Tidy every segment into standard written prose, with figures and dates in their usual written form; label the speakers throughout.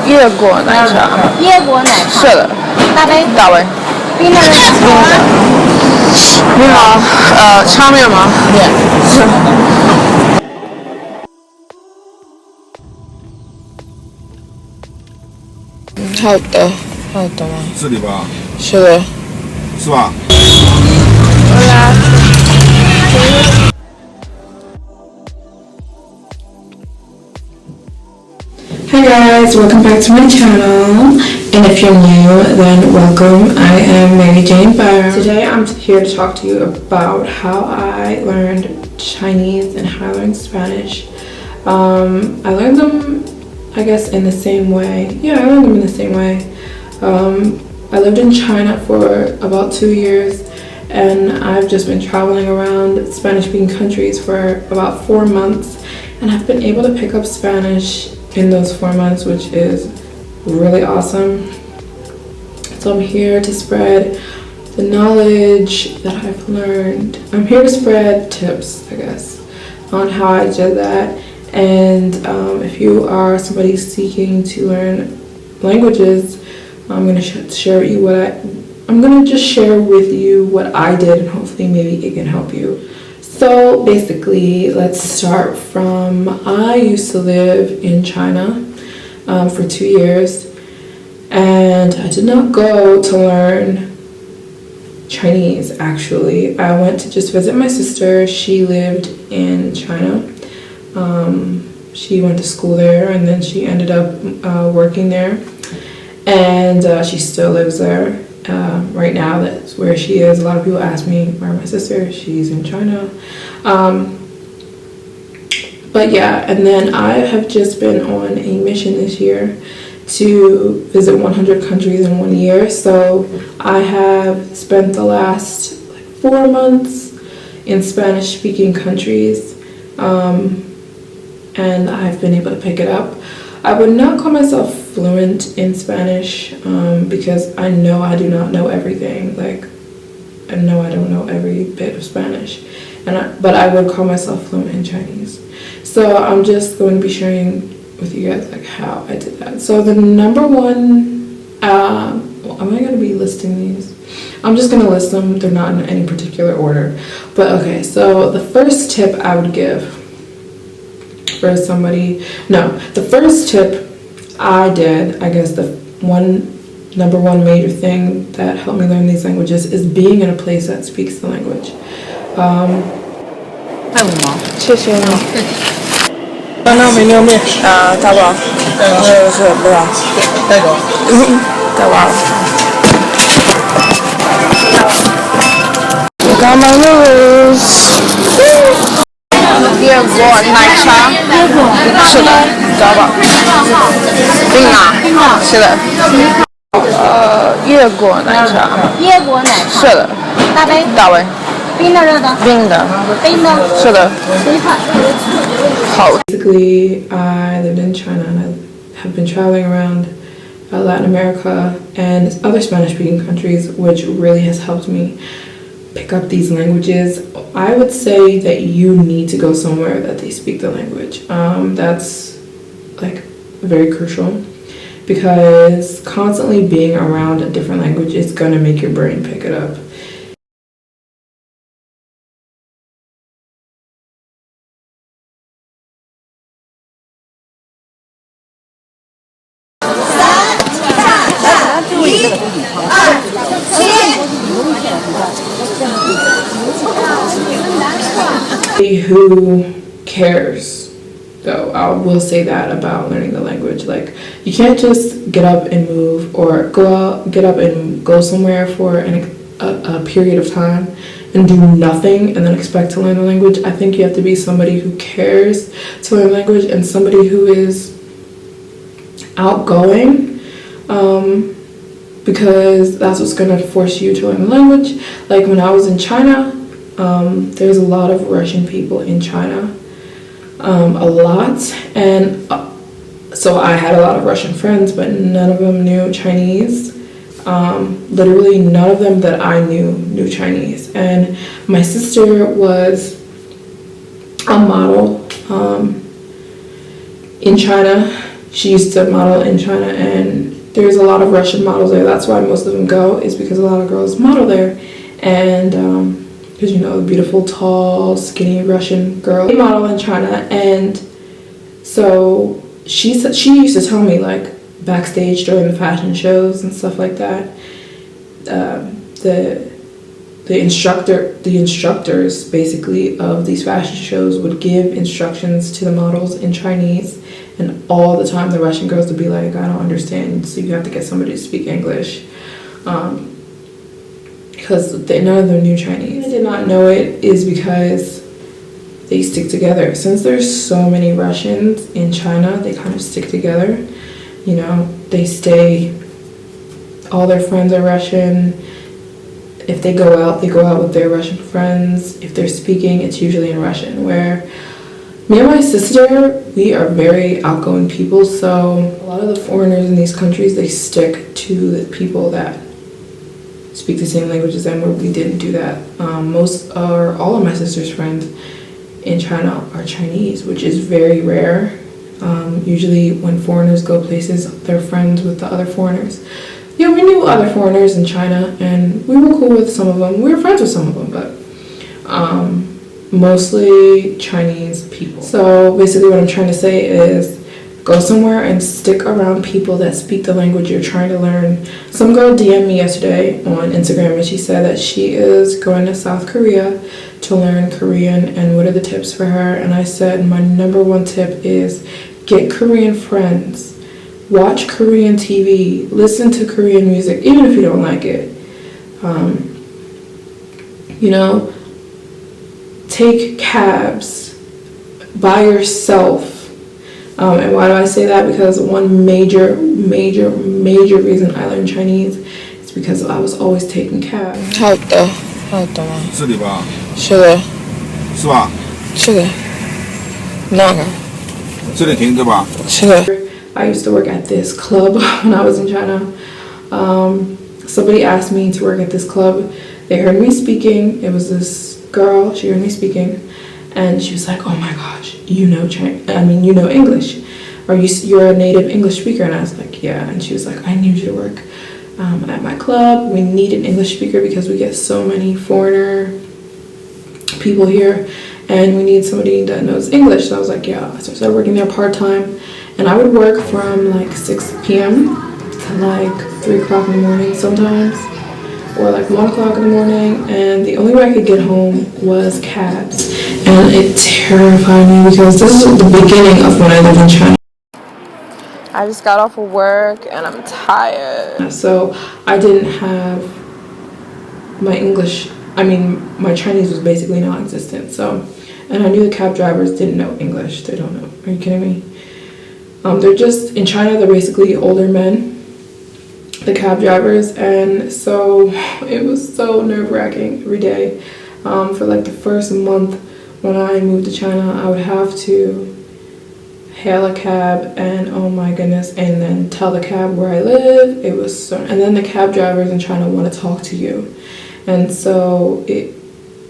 Speaker 1: 椰果奶茶。
Speaker 2: 椰果奶茶。
Speaker 1: 是的。
Speaker 2: 大杯。
Speaker 1: 大杯。
Speaker 2: 冰的热的。
Speaker 1: 冰的。你好，擦面吗？面。好的，好的吗？
Speaker 3: 这里吧？
Speaker 1: 是的。
Speaker 3: 是吧？
Speaker 4: Hi guys, welcome back to my channel, and if you're new, then welcome. I am Maryjane Byarm. Today I'm here to talk to you about how I learned Chinese and how I learned Spanish. I learned them, I guess, in the same way. Yeah, I learned them in the same way. I lived in China for about 2 years, and I've just been traveling around Spanish-speaking countries for about 4 months, and I've been able to pick up Spanish in those 4 months, which is really awesome. So I'm here to spread the knowledge that I've learned. I'm here to spread tips, I guess, on how I did that. And if you are somebody seeking to learn languages, I'm gonna share with you I'm gonna just share with you what I did, and hopefully maybe it can help you. So basically, let's start from, I used to live in China for 2 years, and I did not go to learn Chinese, actually. I went to just visit my sister. She lived in China. She went to school there, and then she ended up working there, and she still lives there. Right now, that's where she is. A lot of people ask me where my sister. She's in China. But yeah, and then I have just been on a mission this year to visit 100 countries in 1 year. So I have spent the last 4 months in Spanish-speaking countries, and I've been able to pick it up. I would not call myself fluent in Spanish because I know I do not know everything. Like, I know I don't know every bit of Spanish, but I would call myself fluent in Chinese. So I'm just going to be sharing with you guys like how I did that. So the number one, am I going to be listing these? I'm just going to list them. They're not in any particular order. But okay, so the first tip I would give for somebody, the first tip I did, I guess the number one major thing that helped me learn these languages is being in a place that speaks the language.
Speaker 1: 还有吗？谢谢你。
Speaker 5: 刚刚没尿面。
Speaker 1: 大包。
Speaker 5: 带吧。
Speaker 1: 是不是？
Speaker 5: 带走。
Speaker 1: 带完了。我刚买了椰果奶茶。是的，大包。冰的。是的。椰果奶茶。
Speaker 2: 椰果奶茶。
Speaker 1: 是的。
Speaker 2: 大杯。
Speaker 1: 大杯。
Speaker 2: 冰的热的。
Speaker 1: 冰的。
Speaker 2: 冰的。
Speaker 1: 是的。好。
Speaker 4: Basically, I lived in China, and I have been traveling around Latin America and other Spanish-speaking countries, which really has helped me pick up these languages. I would say that you need to go somewhere that they speak the language. That's like very crucial, because constantly being around a different language is going to make your brain pick it up. Who cares, though? I will say that about learning the language. Like, you can't just get up and move, or get up and go somewhere for a period of time and do nothing and then expect to learn the language. I think you have to be somebody who cares to learn language, and somebody who is outgoing, because that's what's going to force you to learn the language. Like, when I was in China, there's a lot of Russian people in China, a lot, and so I had a lot of Russian friends, but none of them knew Chinese. Literally none of them that I knew Chinese. And my sister was a model in China, she used to model in China, and there's a lot of Russian models there. That's why most of them go, is because a lot of girls model there. And because, you know, the beautiful, tall, skinny Russian girl, they model in China. And so she used to tell me, like, backstage during the fashion shows and stuff like that, the instructors basically of these fashion shows would give instructions to the models in Chinese, and all the time the Russian girls would be like, I don't understand, so you have to get somebody to speak English, because none of them knew Chinese. I did not know it is because they stick together. Since there's so many Russians in China, they kind of stick together. You know, they stay, all their friends are Russian. If they go out with their Russian friends. If they're speaking, it's usually in Russian. Where me and my sister, we are very outgoing people, so a lot of the foreigners in these countries, they stick to the people that speak the same language as them, where we didn't do that. All of my sister's friends in China are Chinese, which is very rare. Usually when foreigners go places, they're friends with the other foreigners. Yeah, we knew other foreigners in China, and we were cool with some of them. We were friends with some of them, but mostly Chinese people. So basically what I'm trying to say is, go somewhere and stick around people that speak the language you're trying to learn. Some girl DM'd me yesterday on Instagram, and she said that she is going to South Korea to learn Korean, and what are the tips for her? And I said, my number one tip is get Korean friends. Watch Korean TV, listen to Korean music, even if you don't like it. You know, take cabs by yourself. And why do I say that? Because one major reason I learned Chinese is because I was always taking cabs.
Speaker 1: 好的，好的吗？
Speaker 5: 是的吧？
Speaker 1: 是的，
Speaker 5: 是吧？
Speaker 1: 是的，那个，
Speaker 5: 这里停着吧？
Speaker 1: 是的。
Speaker 4: I used to work at this club when I was in China. Somebody asked me to work at this club. They heard me speaking. It was this girl. She heard me speaking, and she was like, "Oh my gosh, you know you know English. You're a native English speaker?" And I was like, "Yeah." And she was like, "I need you to work at my club. We need an English speaker because we get so many foreigner people here, and we need somebody that knows English." So I was like, "Yeah." So I started working there part-time. And I would work from like 6 p.m. to like 3 o'clock in the morning sometimes, or like 1 o'clock in the morning, and the only way I could get home was cabs. And it terrified me because this is the beginning of when I lived in China.
Speaker 1: I just got off of work and I'm tired.
Speaker 4: So I didn't have my English, my Chinese was basically non-existent. So, and I knew the cab drivers didn't know English. They don't know. Are you kidding me? They're just, in China, they're basically older men, the cab drivers, and so it was so nerve-wracking every day. For like the first month when I moved to China, I would have to hail a cab, and oh my goodness, and then tell the cab where I live. It was so, and then the cab drivers in China want to talk to you. And so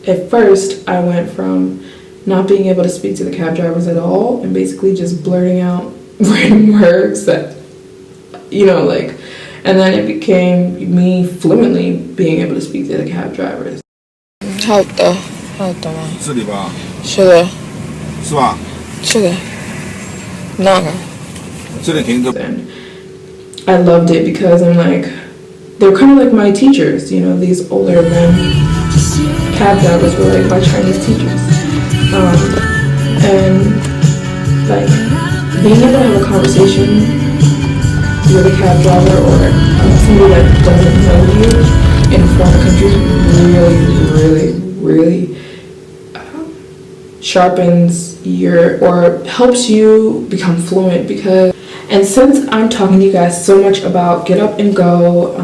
Speaker 4: at first I went from not being able to speak to the cab drivers at all and basically just blurting out random words that, you know, like, and then it became me fluently being able to speak to the cab drivers.
Speaker 1: 好的，好的吗？
Speaker 5: 是的吧？
Speaker 1: 是的，
Speaker 5: 是吧？
Speaker 1: 是的，那个。
Speaker 5: 这里停着。
Speaker 4: And I loved it because I'm like, they're kind of like my teachers, you know, these older men cab drivers were like my Chinese teachers. And like being able to have a conversation with a cab driver or somebody that doesn't know you in foreign countries really sharpens or helps you become fluent. Because, and since I'm talking to you guys so much about get up and go,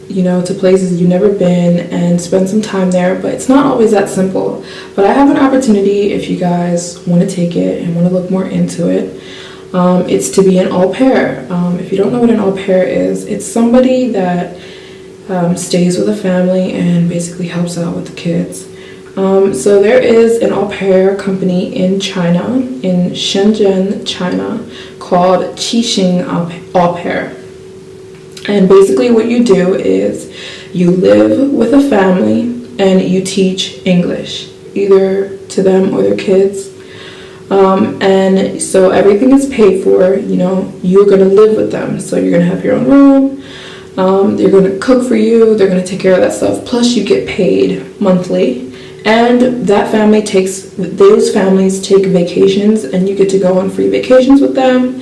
Speaker 4: you know, to places you've never been and spend some time there, but it's not always that simple. But I have an opportunity if you guys want to take it and want to look more into it. It's to be an au pair. If you don't know what an au pair is, it's somebody that stays with a family and basically helps out with the kids. So there is an au pair company in China, in Shenzhen, China, called QiXing Aupair. And basically what you do is you live with a family and you teach English, either to them or their kids. And so everything is paid for, you know, you're going to live with them. So you're going to have your own room, they're going to cook for you, they're going to take care of that stuff. Plus you get paid monthly. And those families take vacations and you get to go on free vacations with them.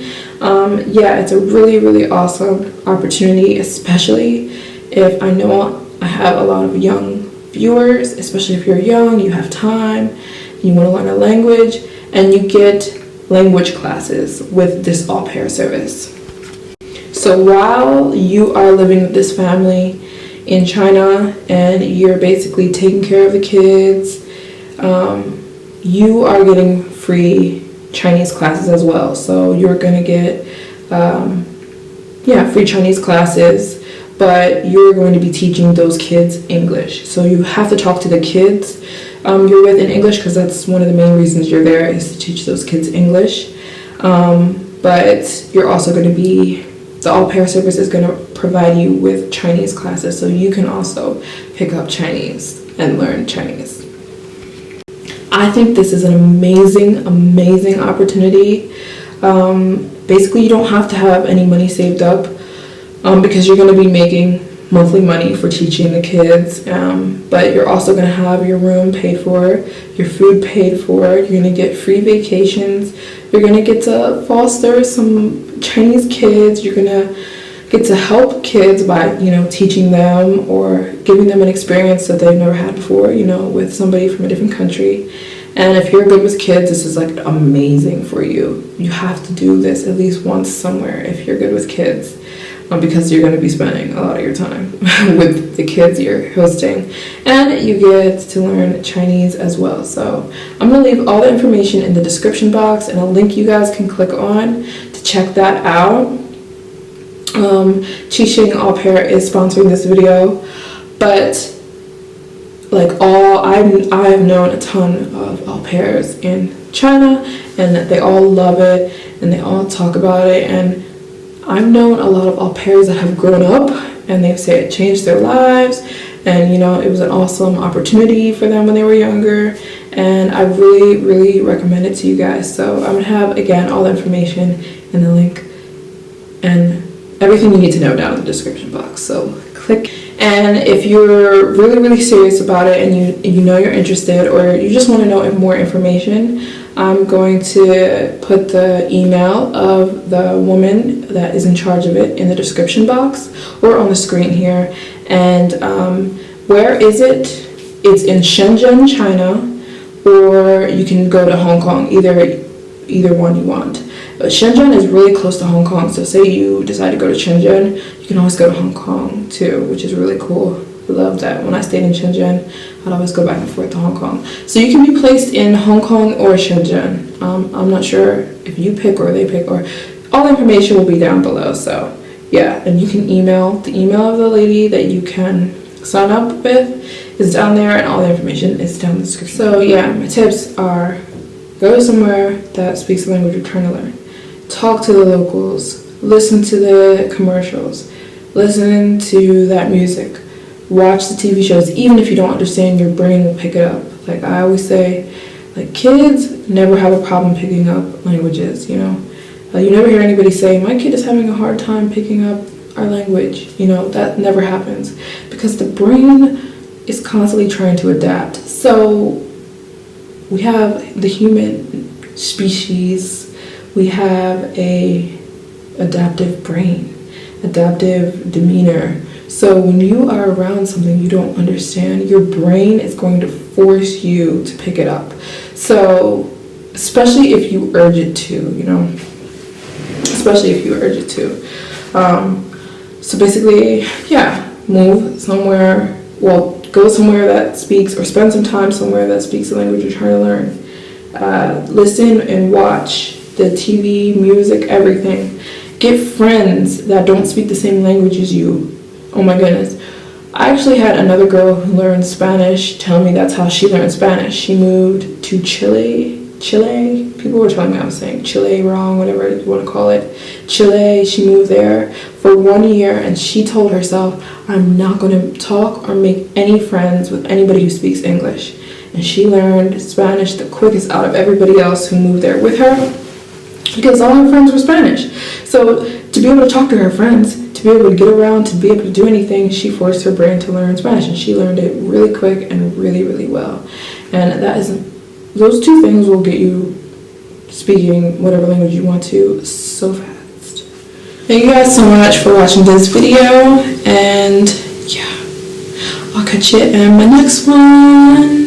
Speaker 4: Yeah, it's a really, really awesome opportunity, especially if I have a lot of young viewers, especially if you're young, you have time, you want to learn a language, and you get language classes with this au pair service. So while you are living with this family in China and you're basically taking care of the kids, you are getting free Chinese classes as well. So you're going to get free Chinese classes, but you're going to be teaching those kids English. So you have to talk to the kids you're with in English, because that's one of the main reasons you're there, is to teach those kids English. But you're also going to the au pair service is going to provide you with Chinese classes, so you can also pick up Chinese and learn Chinese. I think this is an amazing, amazing opportunity. Basically, you don't have to have any money saved up because you're going to be making monthly money for teaching the kids, but you're also going to have your room paid for, your food paid for, you're going to get free vacations, you're going to get to foster some Chinese kids, you're going to get to help kids by, you know, teaching them or giving them an experience that they've never had before, you know, with somebody from a different country. And if you're good with kids, this is like amazing for you. You have to do this at least once somewhere if you're good with kids, because you're going to be spending a lot of your time with the kids you're hosting, and you get to learn Chinese as well. So I'm going to leave all the information in the description box and a link you guys can click on to check that out. QiXing Aupair is sponsoring this video, but like I have known a ton of au pairs in China, and they all love it and they all talk about it. And I've known a lot of au pairs that have grown up and they say it changed their lives, and you know, it was an awesome opportunity for them when they were younger, and I really, really recommend it to you guys. So I'm gonna have, again, all the information in the link and everything you need to know down in the description box, so click. And if you're really, really serious about it and you know you're interested, or you just want to know more information, I'm going to put the email of the woman that is in charge of it in the description box or on the screen here. And where is it? It's in Shenzhen, China, or you can go to Hong Kong, either one you want. Shenzhen is really close to Hong Kong, so say you decide to go to Shenzhen, you can always go to Hong Kong too, which is really cool. I love that. When I stayed in Shenzhen, I'd always go back and forth to Hong Kong. So you can be placed in Hong Kong or Shenzhen. I'm not sure if you pick or they pick, or all the information will be down below. So yeah, and you can email. The email of the lady that you can sign up with is down there, and all the information is down in the description. So yeah, my tips are: go somewhere that speaks the language you're trying to learn. Talk to the locals. Listen to the commercials. Listen to that music. Watch the TV shows. Even if you don't understand, your brain will pick it up. Like I always say, like, kids never have a problem picking up languages, you know. You never hear anybody say, my kid is having a hard time picking up our language. You know, that never happens, because the brain is constantly trying to adapt. So we have the human species, we have a adaptive brain, adaptive demeanor. So when you are around something you don't understand, your brain is going to force you to pick it up. So especially if you urge it to, you know, especially if you urge it to. So basically, yeah, move somewhere, well, go somewhere that speaks, or spend some time somewhere that speaks the language you're trying to learn. Listen and watch the TV, music, everything. Get friends that don't speak the same language as you. Oh my goodness. I actually had another girl who learned Spanish tell me that's how she learned Spanish. She moved to Chile. People people were telling me I was saying Chile wrong, whatever you want to call it. Chile, she moved there for 1 year, and she told herself, I'm not going to talk or make any friends with anybody who speaks English. And she learned Spanish the quickest out of everybody else who moved there with her, because all her friends were Spanish. So to be able to talk to her friends, to be able to get around, to be able to do anything, she forced her brain to learn Spanish, and she learned it really quick and really, really well. And those two things will get you speaking whatever language you want to so fast. Thank you guys so much for watching this video, and yeah, I'll catch you in my next one.